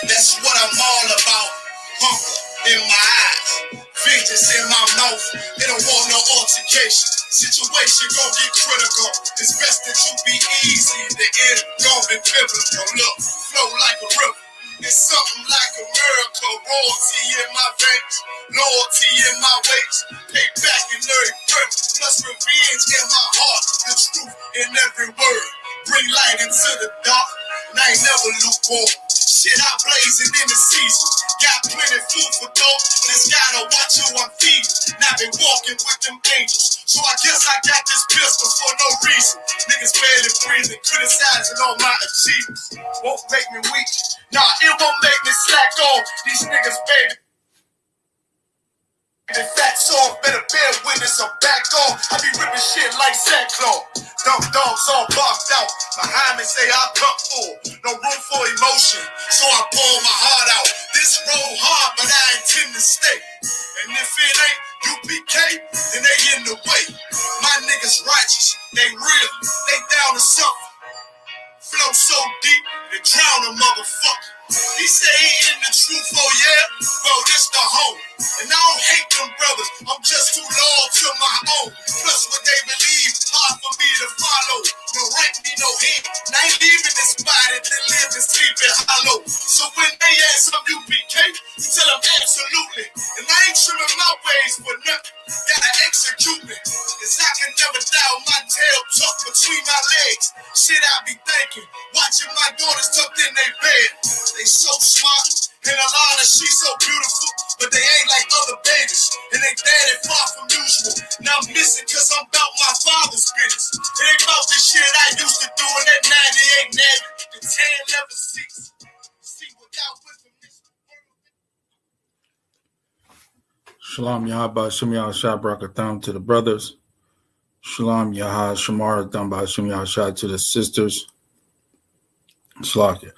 That's what I'm all about. Hunger in my eyes, vengeance in my mouth. They don't want no altercation. Situation gon' get critical. It's best that you be easy. The end gon' be biblical. Look, flow like a river. It's something like a miracle. Royalty in my veins, loyalty in my ways. Pay back in every breath, plus revenge in my heart. The truth in every word. Bring light into the dark, and I ain't never lukewarm. Shit, I blazing in the season. Got plenty food for thought. Just gotta watch who I'm feeding. Now been walking with them angels, so I guess I got this pistol for no reason. Niggas barely breathing, criticizing all my achievements. Won't make me weak. Nah, it won't make me slack off. These niggas, baby. The fat song better bear witness or back off. I be ripping shit like sackcloth. Dumb dogs all barked out. Behind me say I come full. No room for emotion, so I pour my heart out. This road hard, but I intend to stay. And if it ain't UPK, then they in the way. My niggas righteous, they real, they down to something. Flow so deep, they drown a motherfucker. He say he in the truth, oh yeah? Bro, this the home. And I don't hate them brothers, I'm just too loyal to my own. Plus what they believe, hard for me to follow. No rank me, no hate. And I ain't leaving this body to live and sleep in hollow. So when they ask I'm UPK, you tell them absolutely. And I ain't trimming my ways for nothing. Gotta execute me. Cause I can never doubt my tail tucked between my legs. Shit I be thinking, watching my daughters tucked in their bed. They so smart, and Alana, she's so beautiful, but they ain't like other babies, and they daddy far from usual. Now I'm missing cause I'm about my father's business. It ain't about this shit I used to do in that 98 Navy. The 10 never cease. See without wisdom. Shalom Yahba Shem Yahshua Barakatam to the brothers. Shalom Yahah Shamar Damba Shem Yahshua to the sisters. Slakia.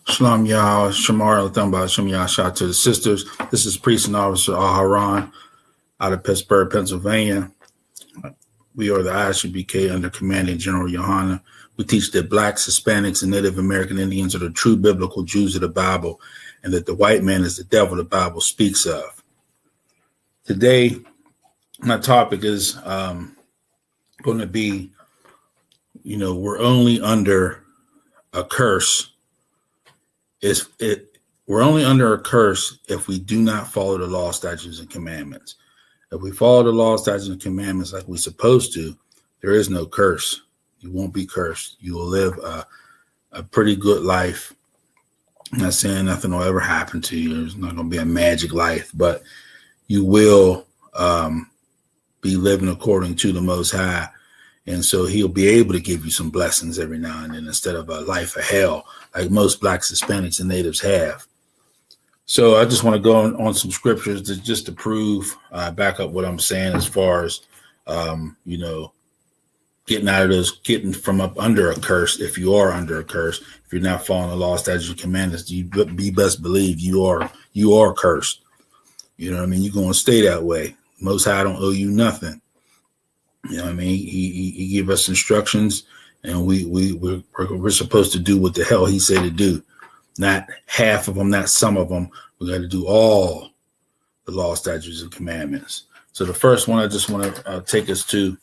Shalom Yahweh, Shamar Thamba, Shem Yahshua to the sisters. This is Priest and Officer Aharon out of Pittsburgh, Pennsylvania. We are the I.S.U.P.K. under Commanding General Yohanna. We teach that blacks, Hispanics, and Native American Indians are the true biblical Jews of the Bible, and that the white man is the devil the Bible speaks of. Today, my topic is going to be, we're only under a curse. We're only under a curse if we do not follow the law, statutes, and commandments. If we follow the law, statutes, and commandments like we're supposed to, there is no curse. You won't be cursed. You will live a pretty good life. I'm not saying nothing will ever happen to you. There's not going to be a magic life, but you will be living according to the Most High. And so he'll be able to give you some blessings every now and then instead of a life of hell like most blacks, Hispanics, and natives have. So I just want to go on some scriptures to prove, back up what I'm saying as far as, getting out of those, getting from up under a curse. If you are under a curse, if you're not following the law, statutes, and commandments, you best believe you are cursed. You know what I mean? You're going to stay that way. Most High don't owe you nothing. You know what I mean? He gave us instructions, and we're supposed to do what the hell he said to do. Not half of them, not some of them. We got to do all the law, statutes, and commandments. So the first one I just want to take us to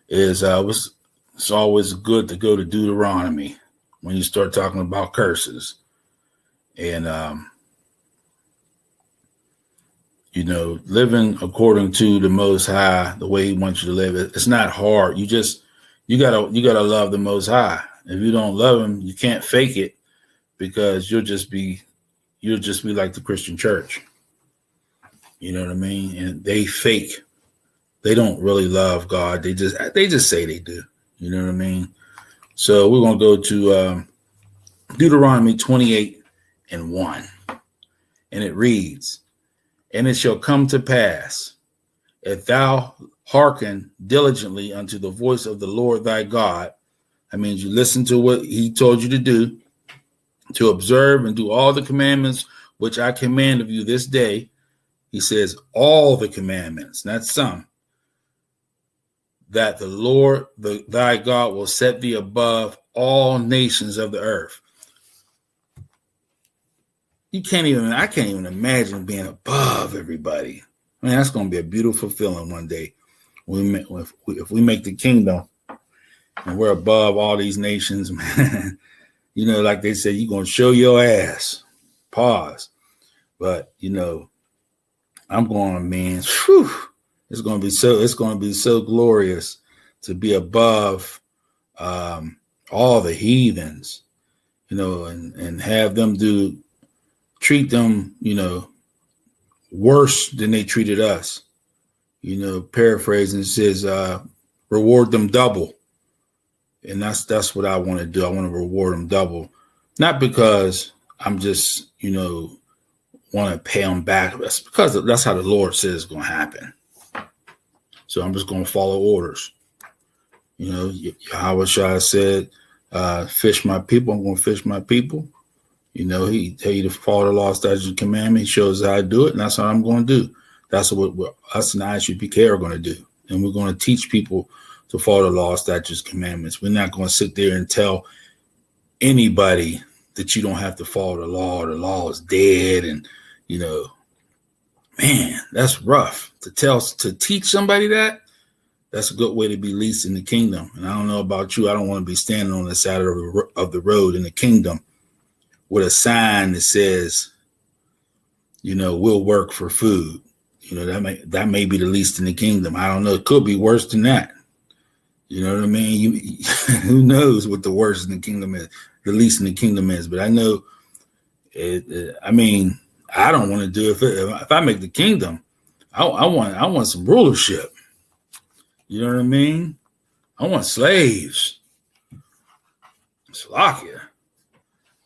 is it's always good to go to Deuteronomy when you start talking about curses. And, living according to the Most High, the way he wants you to live, it's not hard. You gotta love the Most High. If you don't love him, you can't fake it, because you'll just be like the Christian church. You know what I mean? And they fake. They don't really love God. They just say they do. You know what I mean? So we're gonna go to Deuteronomy 28:1, and it reads, "And it shall come to pass, if thou hearken diligently unto the voice of the Lord thy God," that means you listen to what he told you to do, to observe and do all the commandments which I command of you this day, He says all the commandments, not some, that the Lord thy God will set thee above all nations of the earth. I can't even imagine being above everybody. I mean, that's going to be a beautiful feeling one day if we make the kingdom and we're above all these nations, man. You know, like they say, you're going to show your ass. Pause. But, you know, I'm going, man, whew, it's going to be so glorious to be above all the heathens, you know, and have them treat them, you know, worse than they treated us. You know, paraphrasing, says, reward them double. And that's what I want to do. I want to reward them double. Not because I'm just, you know, want to pay them back. That's because that's how the Lord says it's going to happen. So I'm just going to follow orders. You know, Yahweh said, fish my people. I'm going to fish my people. You know, he tell you to follow the law, statutes, and commandments. He shows how to do it, and that's what I'm going to do. That's what us and I.S.U.P.K are going to do. And we're going to teach people to follow the law, statutes, commandments. We're not going to sit there and tell anybody that you don't have to follow the law is dead. And, you know, man, that's rough to teach somebody that. That's a good way to be least in the kingdom. And I don't know about you. I don't want to be standing on the side of the road in the kingdom with a sign that says, you know, we'll work for food. You know, that may be the least in the kingdom. I don't know. It could be worse than that. You know what I mean? Who knows what the worst in the kingdom is, the least in the kingdom is. But I know, I mean, I don't want to do it. If I make the kingdom, I want some rulership. You know what I mean? I want slaves. Slovakia.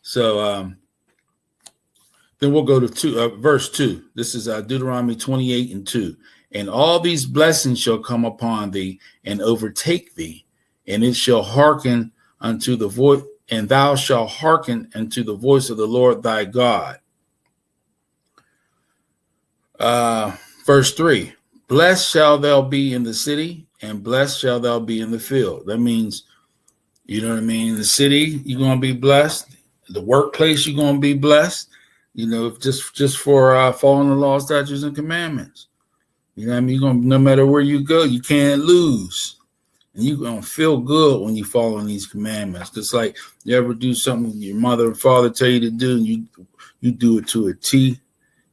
So then we'll go to verse 2. This is Deuteronomy 28:2. And all these blessings shall come upon thee and overtake thee, and it shall hearken unto the voice, and thou shalt hearken unto the voice of the Lord thy God. Verse 3. Blessed shall thou be in the city, and blessed shall thou be in the field. That means, you know what I mean? In the city, you're going to be blessed. The workplace, you're going to be blessed. You know, just for following the law, statutes, and commandments. You know what I mean? No matter where you go, you can't lose. And you're going to feel good when you follow these commandments. Just like you ever do something your mother and father tell you to do, and you do it to a T. You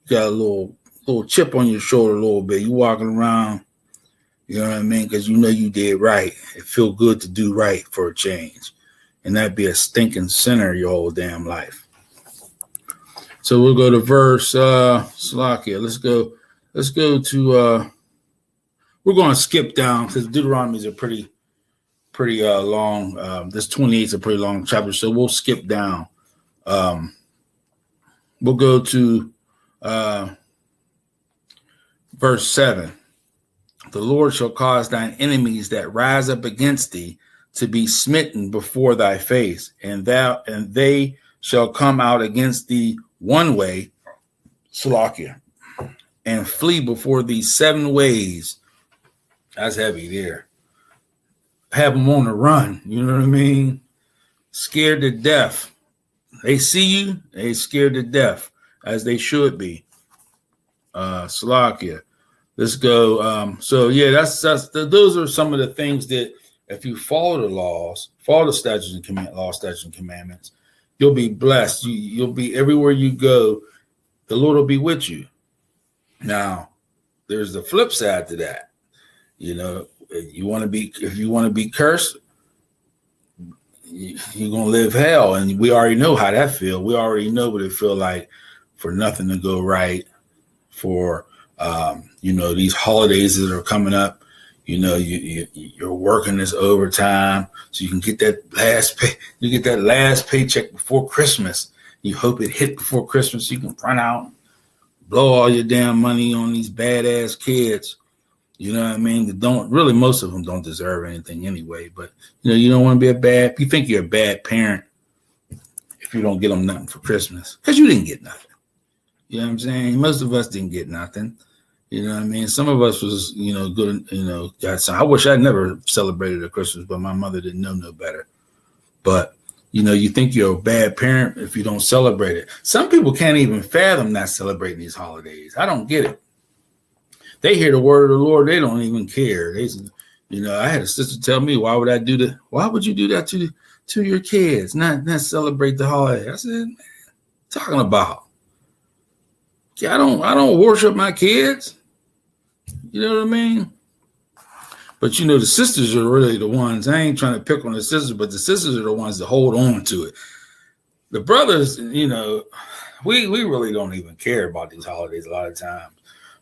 got a little chip on your shoulder a little bit. You walking around, you know what I mean? Because you know you did right. It feel good to do right for a change. And that'd be a stinking sinner your whole damn life. So we'll go to verse Salakia. Let's go to we're going to skip down because Deuteronomy is a pretty long. This 28 is a pretty long chapter, so we'll skip down. We'll go to verse 7. The Lord shall cause thine enemies that rise up against thee to be smitten before thy face, and they shall come out against thee one way, Salakia, and flee before thee 7 ways. That's heavy there. Have them on the run. You know what I mean? Scared to death. They see you, they scared to death, as they should be. Salakia. Let's go. So yeah, those are some of the things that if you follow the laws, follow the statutes and commandments, you'll be blessed. You'll be everywhere you go. The Lord will be with you. Now, there's the flip side to that. You know, if you want to be cursed, you're gonna live hell, and we already know how that feels. We already know what it feels like for nothing to go right. For these holidays that are coming up. You know, you're working this overtime so you can get that last pay. You get that last paycheck before Christmas. You hope it hit before Christmas so you can run out, blow all your damn money on these badass kids. You know what I mean? Most of them don't deserve anything anyway. But you don't want to be you think you're a bad parent if you don't get them nothing for Christmas because you didn't get nothing. You know what I'm saying? Most of us didn't get nothing. You know what I mean? Some of us was, good, got some. I wish I'd never celebrated a Christmas, but my mother didn't know no better. But, you think you're a bad parent if you don't celebrate it. Some people can't even fathom not celebrating these holidays. I don't get it. They hear the word of the Lord, they don't even care. I had a sister tell me, why would you do that to your kids? Not celebrate the holiday. I said, man, talking about. I don't worship my kids. You know what I mean? But the sisters are really the ones. I ain't trying to pick on the sisters, but the sisters are the ones that hold on to it. The brothers, we really don't even care about these holidays a lot of times.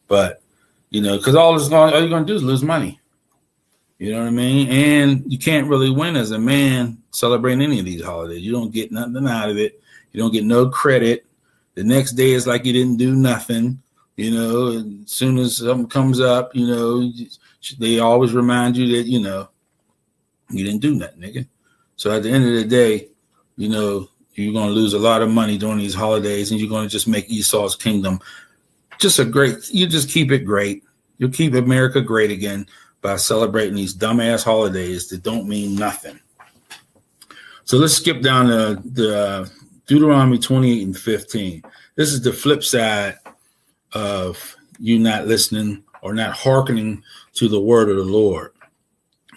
But because all you're gonna do is lose money. You know what I mean? And you can't really win as a man celebrating any of these holidays. You don't get nothing out of it. You don't get no credit. The next day is like you didn't do nothing. As soon as something comes up, they always remind you that, you didn't do nothing, nigga. So at the end of the day, you're going to lose a lot of money during these holidays, and you're going to just make Esau's kingdom you just keep it great. You'll keep America great again by celebrating these dumbass holidays that don't mean nothing. So let's skip down to the Deuteronomy 28 and 15. This is the flip side of you not listening or not hearkening to the word of the Lord.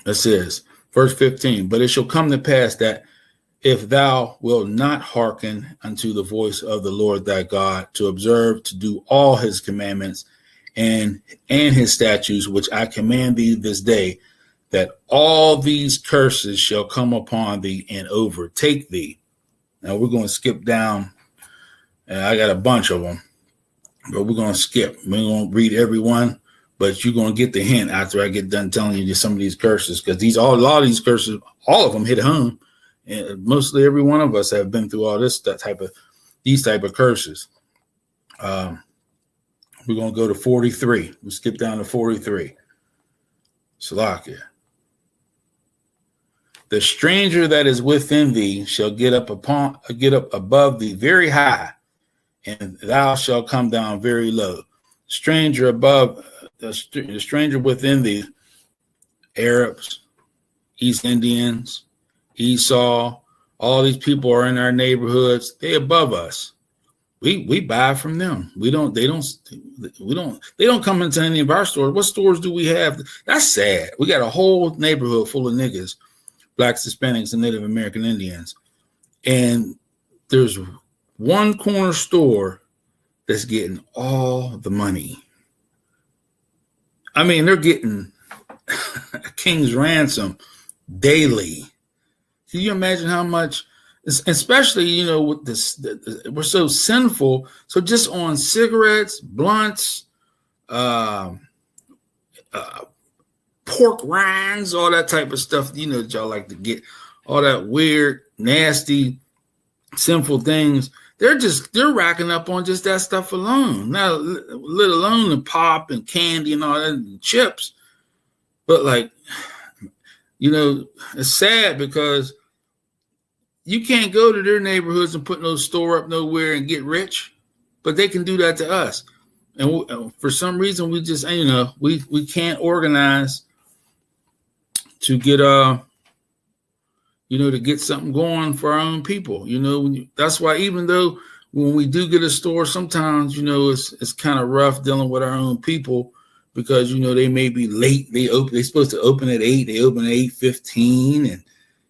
It says, verse 15, but it shall come to pass that if thou wilt not hearken unto the voice of the Lord thy God, to observe to do all his commandments and his statutes, which I command thee this day, that all these curses shall come upon thee and overtake thee. Now we're going to skip down, and I got a bunch of them, but we're going to skip. We're going to read every one, but you're going to get the hint after I get done telling you some of these curses, because a lot of these curses, all of them hit home. And mostly every one of us have been through all these type of curses. We're going to go to 43. We'll skip down to 43. Salakia. The stranger that is within thee shall get up above thee very high, and thou shalt come down very low. Stranger the stranger within thee, Arabs, East Indians, Esau, all these people are in our neighborhoods. They above us. We buy from them. They don't come into any of our stores. What stores do we have? That's sad. We got a whole neighborhood full of niggas, Blacks, Hispanics, and Native American Indians. And there's one corner store that's getting all the money. I mean, they're getting a king's ransom daily. Can you imagine how much, especially, with this, we're so sinful. So just on cigarettes, blunts, pork rinds, all that type of stuff, that y'all like to get, all that weird, nasty, sinful things. They're racking up on just that stuff alone. Now, let alone the pop and candy and all that and chips. But it's sad because you can't go to their neighborhoods and put no store up nowhere and get rich, but they can do that to us. And for some reason, we just, we can't organize to get, to get something going for our own people. That's why even though when we do get a store, sometimes, it's kind of rough dealing with our own people because, they may be late. They're supposed to open at 8. They open at 8:15, and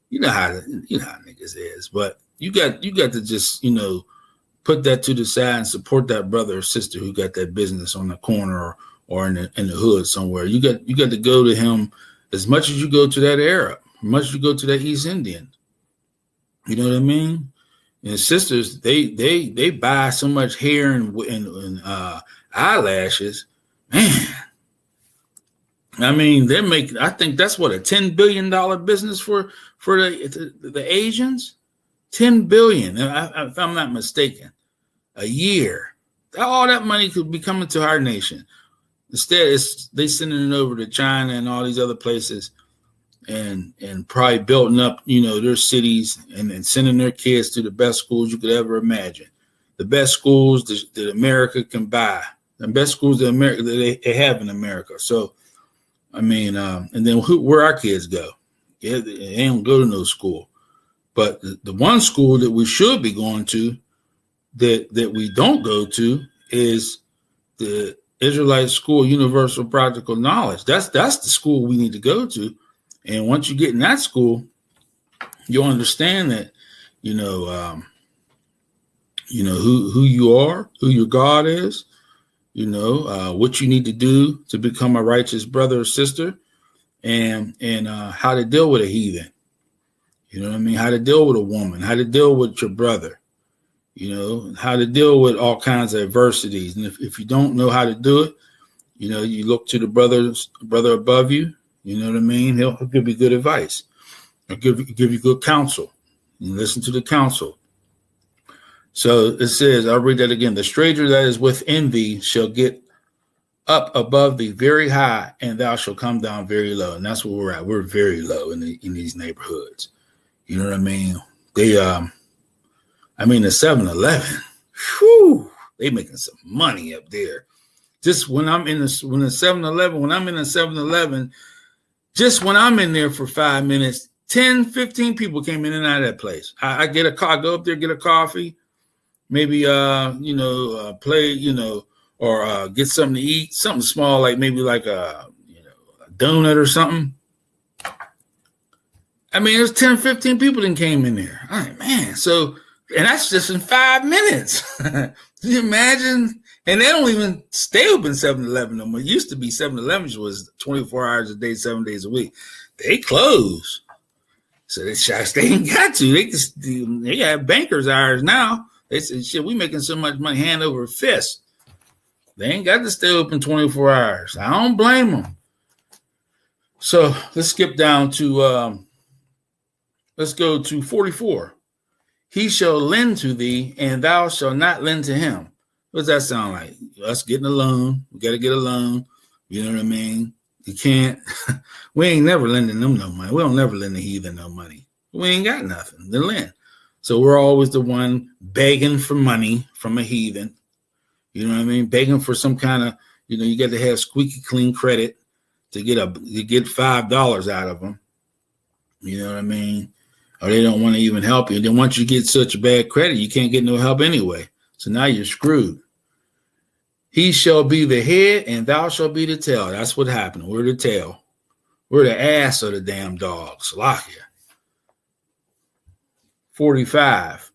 you know how niggas is. But you got to just, put that to the side and support that brother or sister who got that business on the corner or in the hood somewhere. You got to go to him as much as you go to that Arab, as much as you go to that East Indian. You know what I mean? And sisters, they buy so much hair and eyelashes, man. I mean, I think that's what, a $10 billion business for the Asians. $10 billion, if I'm not mistaken, a year. All that money could be coming to our nation. Instead, they sending it over to China and all these other places, and probably building up, their cities and sending their kids to the best schools you could ever imagine. the best schools that America can buy, the best schools that America that they have in America. So, I mean, and then where our kids go? Yeah, they don't go to no school. But the one school that we should be going to that we don't go to is the Israelite School Universal Practical Knowledge. That's the school we need to go to. And once you get in that school, you'll understand that, who you are, who your God is, what you need to do to become a righteous brother or sister, and how to deal with a heathen. You know what I mean? How to deal with a woman, how to deal with your brother, how to deal with all kinds of adversities. And if you don't know how to do it, you look to the brother above you, you know what I mean? He'll give you good advice. He'll give you good counsel. You listen to the counsel. So it says, I'll read that again. The stranger that is within thee shall get up above thee very high, and thou shalt come down very low. And that's where we're at. We're very low in these neighborhoods. You know what I mean? They, the 7-Eleven, they making some money up there. Just when I'm in the 7-Eleven, just when I'm in there for 5 minutes, 10, 15 people came in and out of that place. I get a car, go up there, get a coffee, maybe, play, or get something to eat, something small, like maybe like a donut or something. I mean, there's 10, 15 people that came in there. All right, man. So, and that's just in 5 minutes. Can you imagine? And they don't even stay open 7-Eleven no more. It used to be 7-Elevens was 24 hours a day, 7 days a week. They close. So they ain't got to. They got bankers' hours now. They said, shit, we making so much money hand over fist. They ain't got to stay open 24 hours. I don't blame them. So let's skip down to, let's go to 44. He shall lend to thee, and thou shalt not lend to him. What does that sound like? Us getting a loan. We got to get a loan. You know what I mean? You can't. We ain't never lending them no money. We don't never lend the heathen no money. We ain't got nothing to lend. So we're always the one begging for money from a heathen. You know what I mean? Begging for some kind of, you got to have squeaky clean credit to get $5 out of them. You know what I mean? Or they don't want to even help you. And then once you get such bad credit, you can't get no help anyway. So now you're screwed. He shall be the head, and thou shalt be the tail. That's what happened. We're the tail. We're the ass of the damn dogs. Salakia. 45.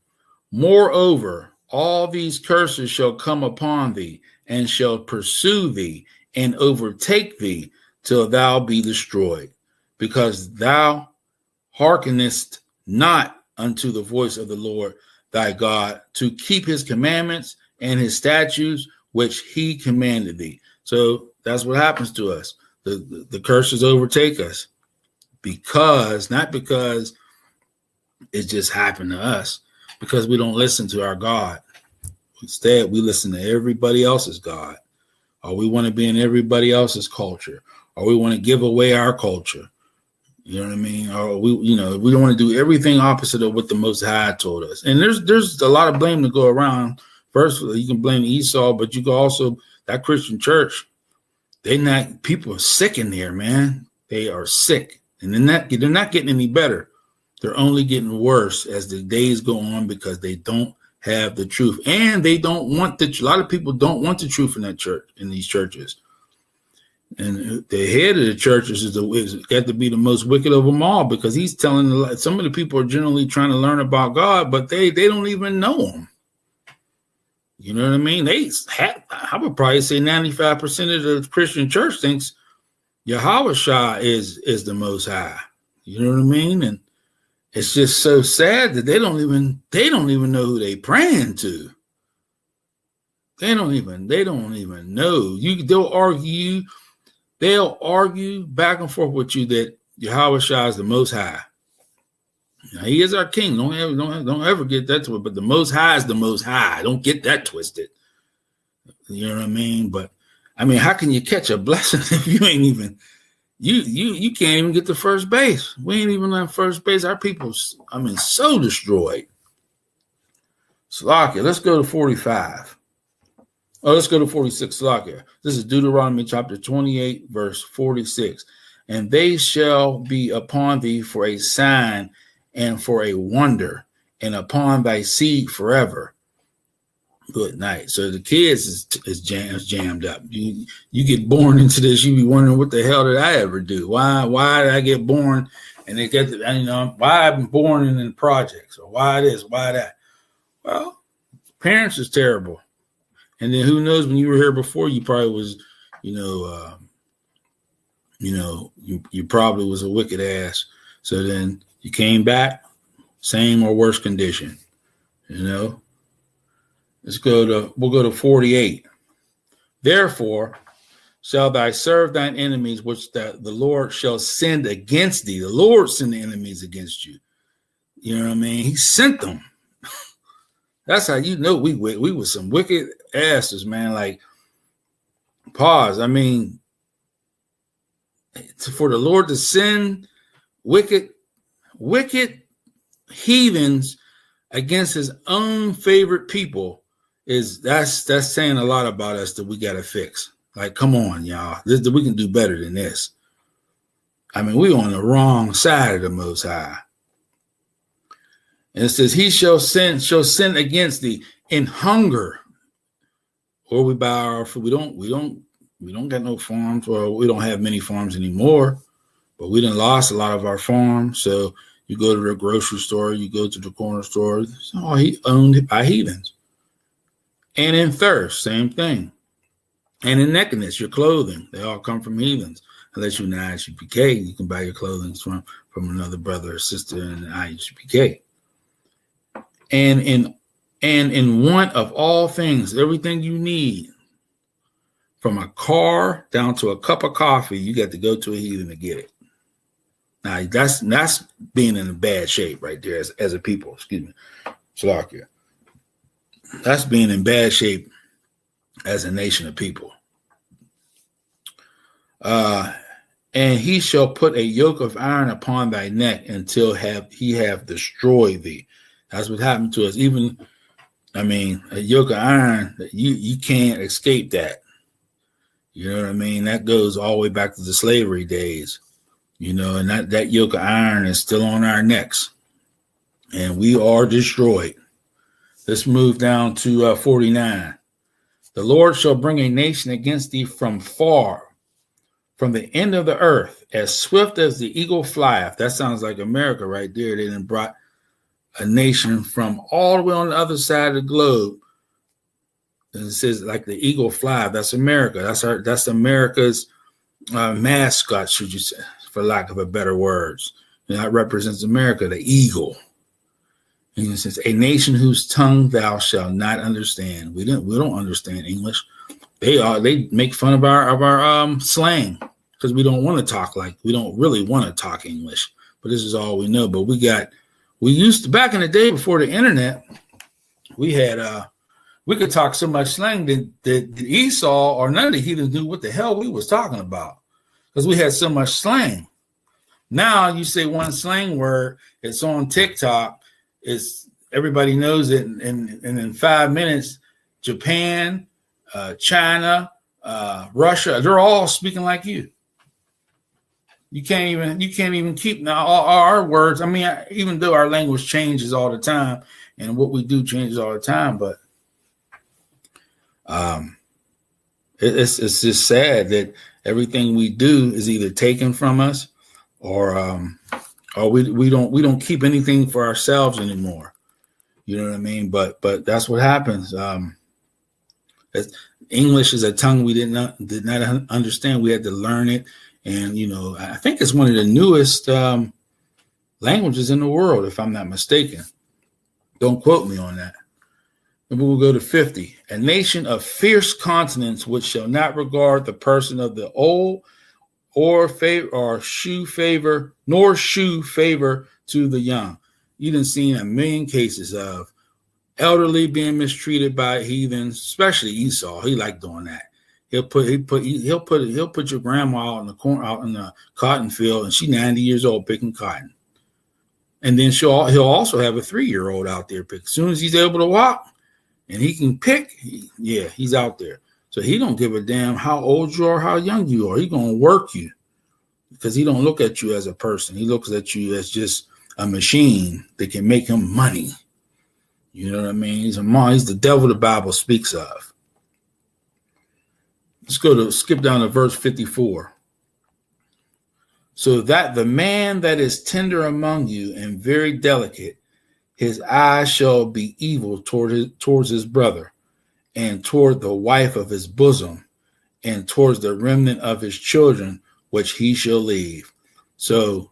Moreover, all these curses shall come upon thee, and shall pursue thee, and overtake thee, till thou be destroyed, because thou hearkenest not unto the voice of the Lord thy God, to keep his commandments and his statutes, which he commanded thee. So that's what happens to us. The curses overtake us not because it just happened to us, because we don't listen to our God. Instead, we listen to everybody else's God, or we want to be in everybody else's culture, or we want to give away our culture. You know what I mean? Or we don't want to do everything opposite of what the Most High told us. And there's a lot of blame to go around. First, you can blame Esau, but you can also, that Christian church, people are sick in there, man. They are sick. And they're not getting any better. They're only getting worse as the days go on, because they don't have the truth. And they don't want a lot of people don't want the truth in that church, in these churches. And the head of the churches is got to be the most wicked of them all, because he's telling some of the people are generally trying to learn about God, but they don't even know him. You know what I mean? I would probably say 95% of the Christian church thinks Yahweh is the Most High. You know what I mean? And it's just so sad that they don't even know who they praying to. They don't even know. They'll argue back and forth with you that Yahweh is the Most High. Now, he is our king. Don't ever get that twisted. But the Most High is the Most High. Don't get that twisted. You know what I mean? But I mean, how can you catch a blessing if you ain't even you can't even get to first base? We ain't even on first base. Our people, so destroyed. Slovakia. Let's go to 45. Oh, let's go to 46. Slovakia. This is Deuteronomy chapter 28, verse 46. And they shall be upon thee for a sign and for a wonder, and upon thy seed forever. Good night. So the kids is jammed up. You get born into this, you be wondering, what the hell did I ever do? Why did I get born? And they get, why I'm born in the projects, or why this, why that? Well, parents is terrible. And then who knows, when you were here before, you probably was, you probably was a wicked ass. So then you came back, same or worse condition, We'll go to 48. Therefore shall thy serve thine enemies, which the Lord shall send against thee. The Lord send the enemies against you. You know what I mean? He sent them. That's how you know we were some wicked asses, man. Like, pause. I mean, for the Lord to send wicked heathens against his own favorite people, that's saying a lot about us that we got to fix. Like, come on, y'all. We can do better than this. I mean, we're on the wrong side of the Most High. And it says, he shall sin against thee in hunger. Or we buy our food. We don't got no farms, or we don't have many farms anymore, but we done lost a lot of our farms. So you go to the grocery store, you go to the corner store, it's all owned by heathens. And in thirst, same thing. And in nakedness, your clothing, they all come from heathens. Unless you're in the I.S.U.P.K, you can buy your clothing from another brother or sister in the I.S.U.P.K. And in want of all things, everything you need, from a car down to a cup of coffee, you got to go to a heathen to get it. Now, that's being in a bad shape right there as a people. Excuse me. Slovakia. That's being in bad shape as a nation of people. And he shall put a yoke of iron upon thy neck until he have destroyed thee. That's what happened to us. Even, a yoke of iron, you can't escape that. You know what I mean? That goes all the way back to the slavery days, and that yoke of iron is still on our necks, and we are destroyed. Let's move down to 49. The Lord shall bring a nation against thee from far, from the end of the earth, as swift as the eagle flieth. That sounds like America right there. They done brought a nation from all the way on the other side of the globe. And it says like the eagle flieth. That's America. That's America's mascot, should you say, for lack of a better words. That represents America, the eagle. And it says, a nation whose tongue thou shalt not understand. We don't understand English. They make fun of our slang because we don't want to talk we don't really want to talk English. But this is all we know. But we used to, back in the day before the internet, we could talk so much slang that Esau or none of the heathens knew what the hell we was talking about because we had so much slang. Now you say one slang word, it's on TikTok. Everybody knows it, and in 5 minutes, Japan, China, Russia, they're all speaking like you. You can't even keep now all our words. Even though our language changes all the time, and what we do changes all the time, but it's just sad that everything we do is either taken from us, or we don't keep anything for ourselves anymore. You know what I mean? But that's what happens. English is a tongue we did not understand. We had to learn it, and I think it's one of the newest languages in the world, if I'm not mistaken. Don't quote me on that. And we will go to 50. A nation of fierce continents which shall not regard the person of the old, or shew favor to the young. You done seen a million cases of elderly being mistreated by heathens, especially Esau. He liked doing that. He'll put your grandma out in the cotton field, and she's 90 years old picking cotton. And then he'll also have a 3-year-old out there pick. As soon as he's able to walk and he can pick, he's out there. So he don't give a damn how old you are, how young you are. He's going to work you because he don't look at you as a person. He looks at you as just a machine that can make him money. You know what I mean? He's the devil the Bible speaks of. Skip down to verse 54. So that the man that is tender among you and very delicate, his eyes shall be evil towards his brother, and toward the wife of his bosom, and towards the remnant of his children, which he shall leave. So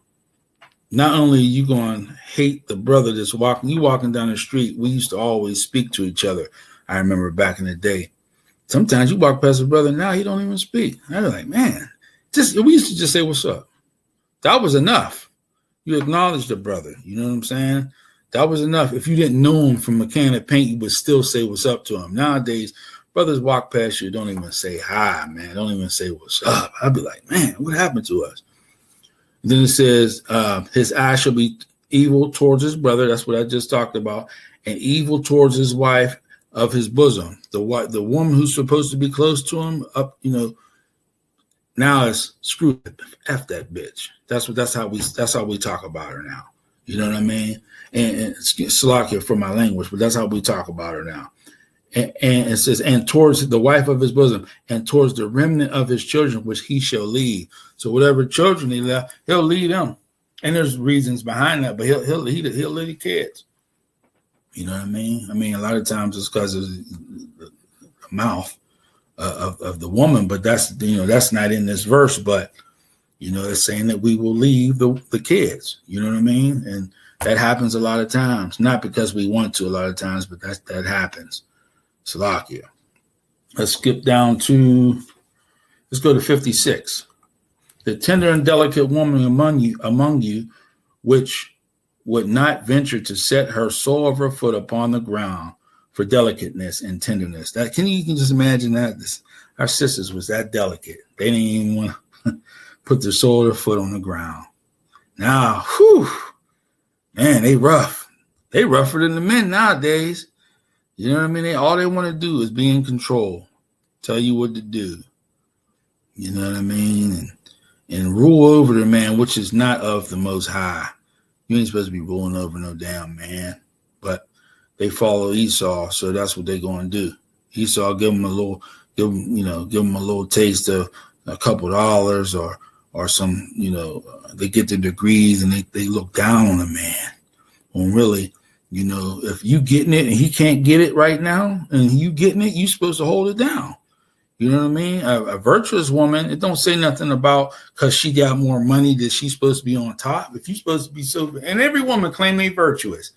not only are you going to hate the brother that's walking down the street. We used to always speak to each other. I remember back in the day. Sometimes you walk past a brother now, he don't even speak. I was like, man, we used to just say, what's up? That was enough. You acknowledge the brother. You know what I'm saying? That was enough. If you didn't know him from a can of paint, you would still say what's up to him. Nowadays, brothers walk past you, don't even say hi, man. Don't even say what's up. I'd be like, man, what happened to us? And then it says, his eye shall be evil towards his brother. That's what I just talked about. And evil towards his wife of his bosom. The woman who's supposed to be close to him, now it's screw F that bitch. That's how we talk about her now. You know what I mean? And Salakia for my language, but that's how we talk about her now. And it says, and towards the wife of his bosom, and towards the remnant of his children, which he shall lead. So whatever children he left, he'll lead them. And there's reasons behind that, but he'll lead the kids. You know what I mean? I mean, a lot of times it's because of the mouth of the woman, but that's not in this verse. But it's saying that we will leave the kids. You know what I mean? And that happens a lot of times, not because we want to a lot of times, but that happens. Salakia. Let's go to 56. The tender and delicate woman among you, which would not venture to set her sole of her foot upon the ground for delicateness and tenderness. You can just imagine that our sisters was that delicate. They didn't even want to put their sole of their foot on the ground. Now, man, they rough. They rougher than the men nowadays. You know what I mean? All they want to do is be in control, tell you what to do. You know what I mean? And rule over the man, which is not of the Most High. You ain't supposed to be ruling over no damn man. But they follow Esau, so that's what they're going to do. Esau give them a little taste of a couple dollars or some, they get the degrees and they look down on a man. When really, if you getting it and he can't get it right now and you getting it, you supposed to hold it down. You know what I mean? A virtuous woman, it don't say nothing about because she got more money that she's supposed to be on top. If you're supposed to be and every woman claim they virtuous.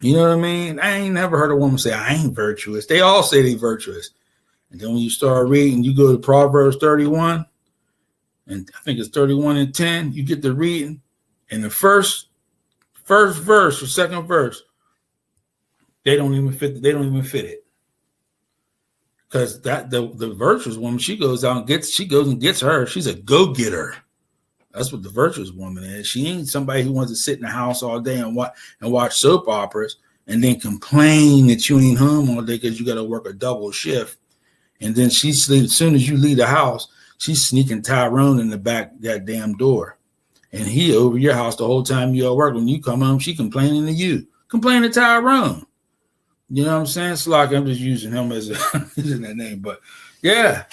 You know what I mean? I ain't never heard a woman say, I ain't virtuous. They all say they virtuous. And then when you start reading, you go to Proverbs 31, and I think it's 31:10, you get to reading, and the first verse or second verse, they don't even fit it. Because the virtuous woman, she goes out and gets her. She's a go-getter. That's what the virtuous woman is. She ain't somebody who wants to sit in the house all day and watch soap operas and then complain that you ain't home all day because you got to work a double shift. And then she sleeps. As soon as you leave the house, she's sneaking Tyrone in the back goddamn door. And he over your house the whole time you at work. When you come home, she complaining to you. Complain to Tyrone. You know what I'm saying? It's like I'm just using him as using that name. But yeah.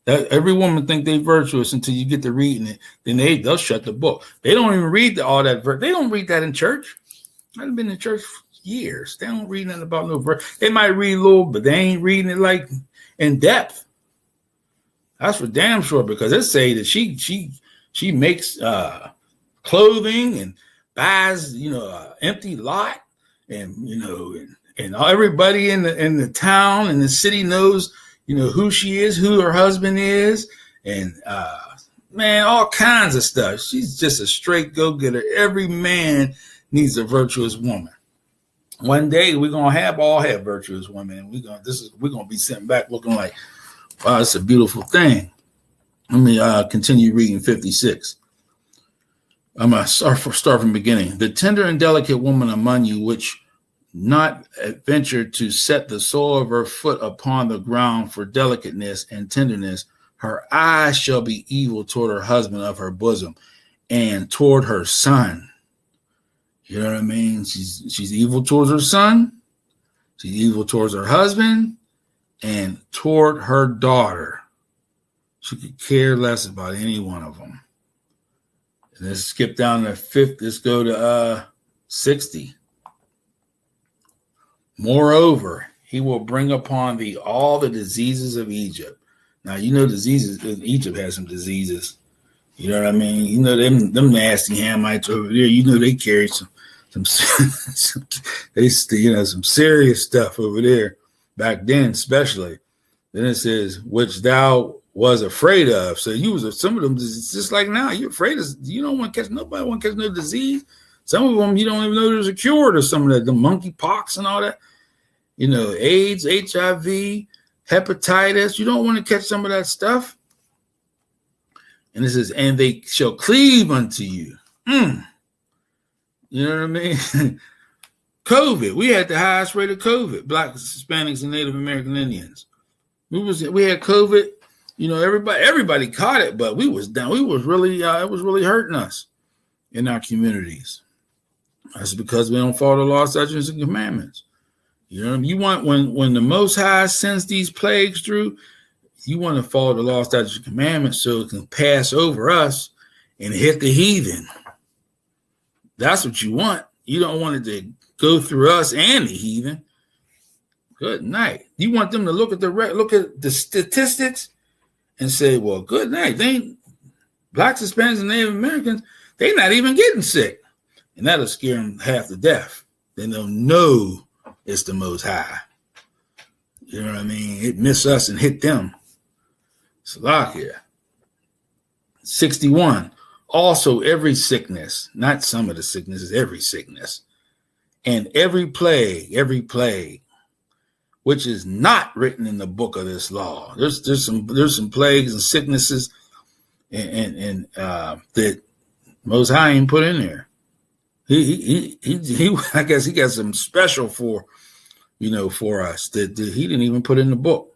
That every woman think they virtuous until you get to reading it. Then they'll shut the book. They don't even read all that. They don't read that in church. I've been in church for years. They don't read nothing about no verse. They might read a little, but they ain't reading it like in depth. That's for damn sure, because it say that she makes clothing and buys an empty lot, and and everybody in the town and the city knows who she is, who her husband is, and man, all kinds of stuff. She's just a straight go-getter. Every man needs a virtuous woman. One day we're gonna all have virtuous women, and we're gonna be sitting back looking like, wow, it's a beautiful thing. Let me continue reading 56. I'm going to start from the beginning. The tender and delicate woman among you, which not venture to set the sole of her foot upon the ground for delicateness and tenderness, her eyes shall be evil toward her husband of her bosom and toward her son. You know what I mean? She's evil towards her son. She's evil towards her husband and toward her daughter. She could care less about any one of them. And let's skip down to 5th. Let's go to 60. Moreover, he will bring upon thee all the diseases of Egypt. Now, you know, diseases, Egypt has some diseases. You know what I mean? You know, them nasty Hamites over there, you know, they carry some serious stuff over there back then, especially. Then it says, which thou was afraid of. So you was some of them just like now. You're afraid of, you don't want to catch, nobody want to catch no disease. Some of them you don't even know there's a cure to some of that, the monkey pox and all that. You know, AIDS, HIV, hepatitis. You don't want to catch some of that stuff. And it says, and they shall cleave unto you. You know what I mean? COVID. We had the highest rate of COVID, Blacks, Hispanics, and Native American Indians. We had COVID. You know, everybody caught it, but we was down. We was really, it was really hurting us in our communities. That's because we don't follow the law, statutes, and commandments. You know, you want when the Most High sends these plagues through, you want to follow the law, statutes, and commandments so it can pass over us and hit the heathen. That's what you want. You don't want it to go through us and the heathen. Good night. You want them to look at the statistics and say, well, good night. They ain't Blacks, Hispanics, and Native Americans, they're not even getting sick. And that'll scare them half to death. Then they'll know it's the Most High. You know what I mean? It missed us and hit them. Salakia. 61. Also, every sickness, not some of the sicknesses, every sickness, and every plague, which is not written in the book of this law. There's some plagues and sicknesses and that Most High ain't put in there. He I guess he got some special for us that he didn't even put in the book.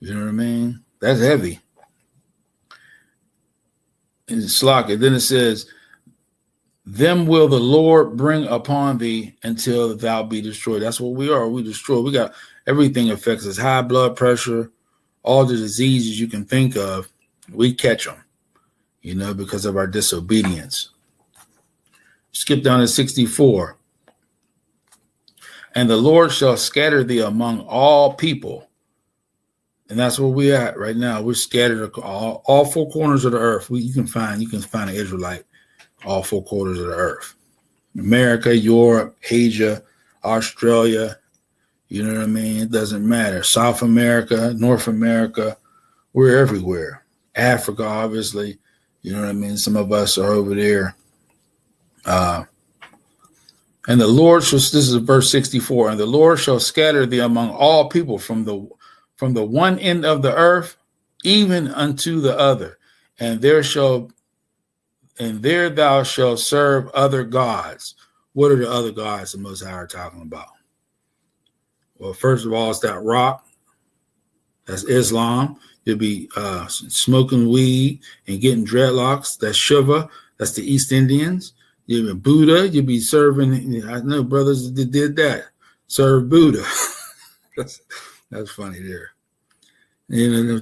You know what I mean? That's heavy. And Slack. Then it says, them will the Lord bring upon thee until thou be destroyed. That's what we are. We destroy. We got everything affects us. High blood pressure, all the diseases you can think of, we catch them, because of our disobedience. Skip down to 64. And the Lord shall scatter thee among all people. And that's where we're at right now. We're scattered all four corners of the earth. You can find an Israelite all four quarters of the earth. America, Europe, Asia, Australia, you know what I mean? It doesn't matter. South America, North America, we're everywhere. Africa, obviously, you know what I mean? Some of us are over there. And the Lord shall, this is verse 64, and the Lord shall scatter thee among all people from the one end of the earth, even unto the other. And there thou shalt serve other gods. What are the other gods the Most High are talking about? Well, first of all, it's that rock. That's Islam. You'll be smoking weed and getting dreadlocks. That's Shiva. That's the East Indians. You'll be Buddha. You'll be serving. I know brothers that did that. Serve Buddha. That's funny there.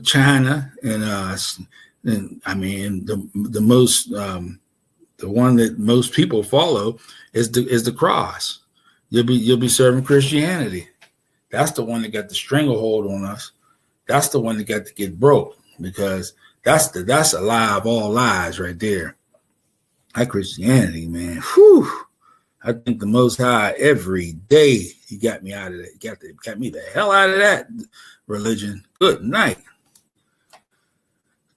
China and I mean the most the one that most people follow is the cross. You'll be serving Christianity. That's the one that got the stranglehold on us. That's the one that got to get broke, because that's a lie of all lies right there. That Christianity, man. Whew. I think the Most High every day he got me out of that. Got me the hell out of that religion. Good night.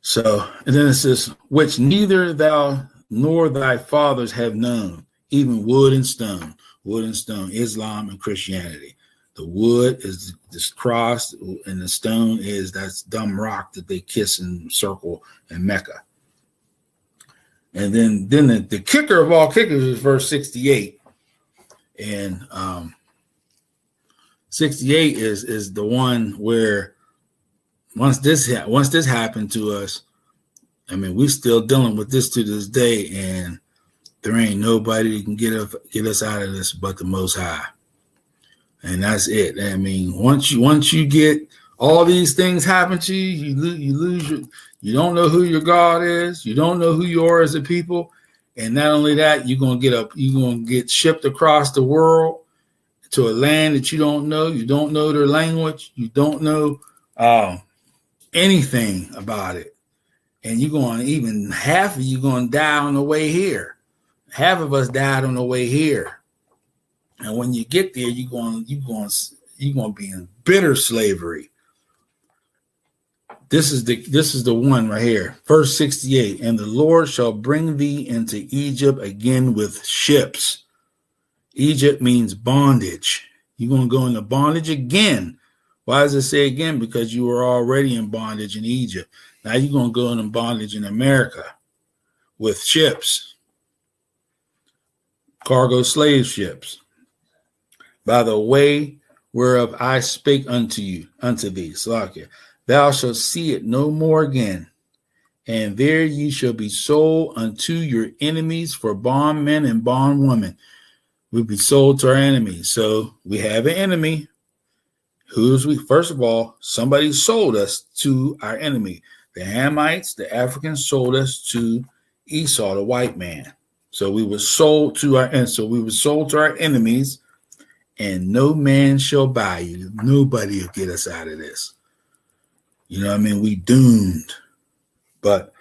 So, and then it says, which neither thou nor thy fathers have known, even wood and stone, Islam and Christianity. The wood is this cross, and the stone is that dumb rock that they kiss and circle in Mecca. And then the kicker of all kickers is verse 68. And 68 is the one where once this happened to us, I mean, we still dealing with this to this day, and there ain't nobody that can get us out of this but the Most High. And that's it. I mean, once you get all these things happen to you, you lose you don't know who your God is, you don't know who you are as a people, and not only that, you're gonna get shipped across the world to a land that you don't know their language, you don't know anything about it, and you're going even half of you going to die on the way here. Half of us died on the way here, and when you get there, you're going to be in bitter slavery. This is the one right here, verse 68. And the Lord shall bring thee into Egypt again with ships. Egypt means bondage. You're going to go into bondage again. Why does it say again? Because you were already in bondage in Egypt. Now you're going to go into bondage in America with ships, cargo slave ships. By the way whereof I spake unto thee, Salakia, thou shalt see it no more again. And there ye shall be sold unto your enemies for bondmen and bondwomen. We'll be sold to our enemies. So we have an enemy. First of all, somebody sold us to our enemy. The Hamites, the Africans, sold us to Esau, the white man. So we were sold to our enemies, and no man shall buy you. Nobody will get us out of this. You know what I mean? We doomed. But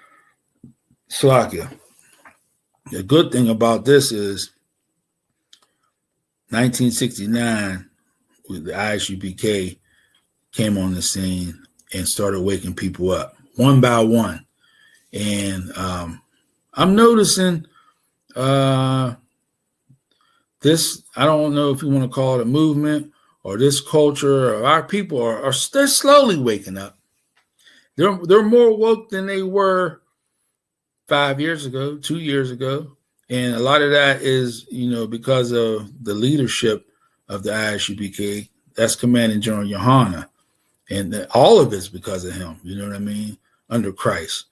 Slakia, the good thing about this is 1969, with the I.S.U.P.K. came on the scene and started waking people up one by one. And I'm noticing this, I don't know if you want to call it a movement or this culture, or our people they're slowly waking up. They're more woke than they were 5 years ago, 2 years ago. And a lot of that is, because of the leadership of the I.S.U.P.K. That's Commanding General YAHANNA. And all of it's because of him, you know what I mean, under Christ.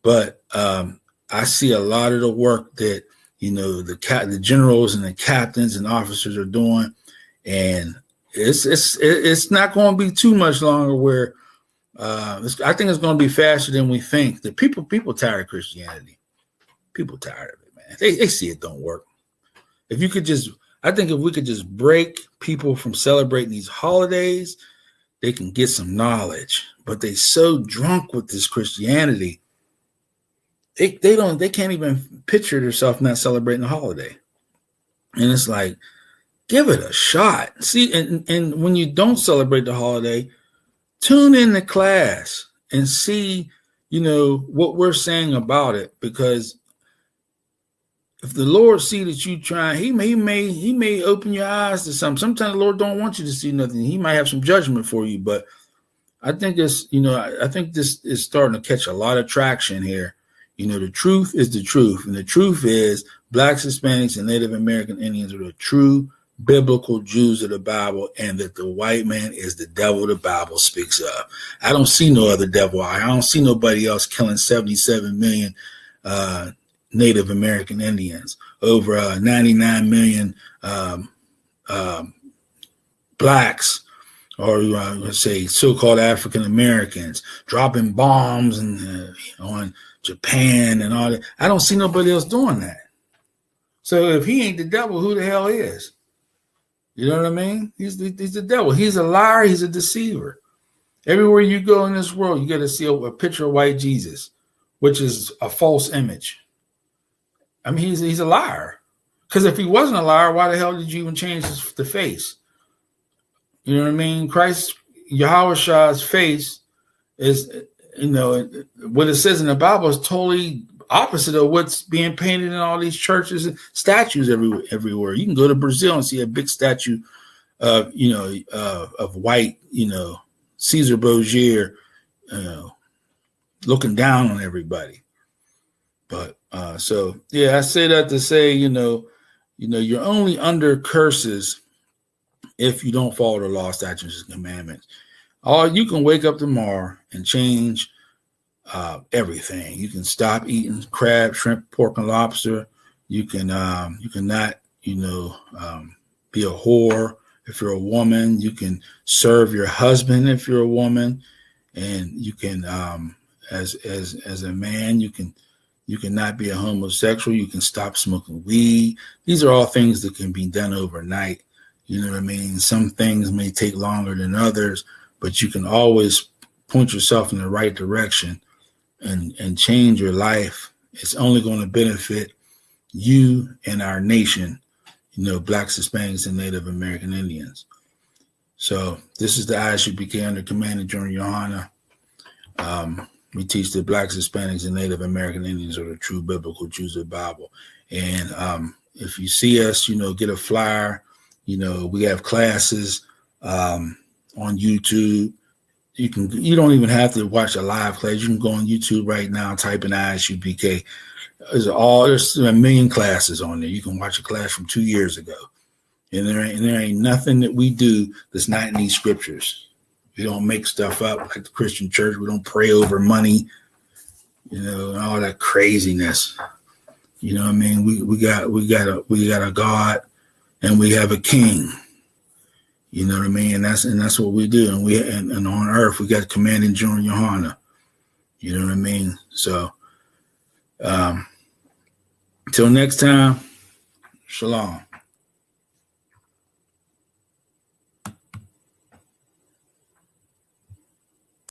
But I see a lot of the work that, the generals and the captains and officers are doing. And it's not going to be too much longer where I think it's going to be faster than we think. The people tired of Christianity. People tired of it, man. They see it don't work. If we could just break people from celebrating these holidays, they can get some knowledge. But they so drunk with this Christianity, they can't even picture themselves not celebrating the holiday. And it's like, give it a shot. See, and when you don't celebrate the holiday, tune in to class and see, what we're saying about it. Because if the Lord see that you try, he may open your eyes to something. Sometimes the Lord don't want you to see nothing. He might have some judgment for you. But I think this is starting to catch a lot of traction here. The truth is the truth. And the truth is Blacks, Hispanics, and Native American Indians are the true biblical Jews of the Bible, and that the white man is the devil the Bible speaks of. I don't see no other devil. I don't see nobody else killing 77 million Native American Indians, over 99 million blacks, or let's say so-called African Americans, dropping bombs on Japan and all that. I don't see nobody else doing that. So if he ain't the devil, who the hell is? You know what I mean? He's the devil. He's a liar. He's a deceiver. Everywhere you go in this world, you got to see a picture of white Jesus, which is a false image. I mean, he's a liar. Because if he wasn't a liar, why the hell did you even change the face? You know what I mean? Christ, Yahweh's face is, what it says in the Bible is totally opposite of what's being painted in all these churches and statues everywhere. You can go to Brazil and see a big statue of, of white, Caesar Borgia, looking down on everybody. But So yeah, I say that to say, you're only under curses if you don't follow the law, statutes, and commandments. Or you can wake up tomorrow and change everything. You can stop eating crab, shrimp, pork, and lobster. You can not, be a whore if you're a woman. You can serve your husband if you're a woman, and you can, as a man, you can not be a homosexual. You can stop smoking weed. These are all things that can be done overnight. You know what I mean? Some things may take longer than others, but you can always point yourself in the right direction and change your life. It's only going to benefit you and our nation, Blacks, Hispanics, and Native American Indians. So this is the I.S.U.P.K under command of GEN.YAHANNA. We teach the Blacks, Hispanics, and Native American Indians are the true biblical Jews of the Bible. And if you see us, get a flyer. We have classes on YouTube. You don't even have to watch a live class. You can go on YouTube right now, type in I.S.U.P.K. There's a million classes on there. You can watch a class from 2 years ago. And there ain't nothing that we do that's not in these scriptures. We don't make stuff up like the Christian church. We don't pray over money, and all that craziness. You know what I mean? We got a God, and we have a king. You know what I mean? And that's what we do. And on earth we got command in GEN.YAHANNA. You know what I mean? So until next time, shalom.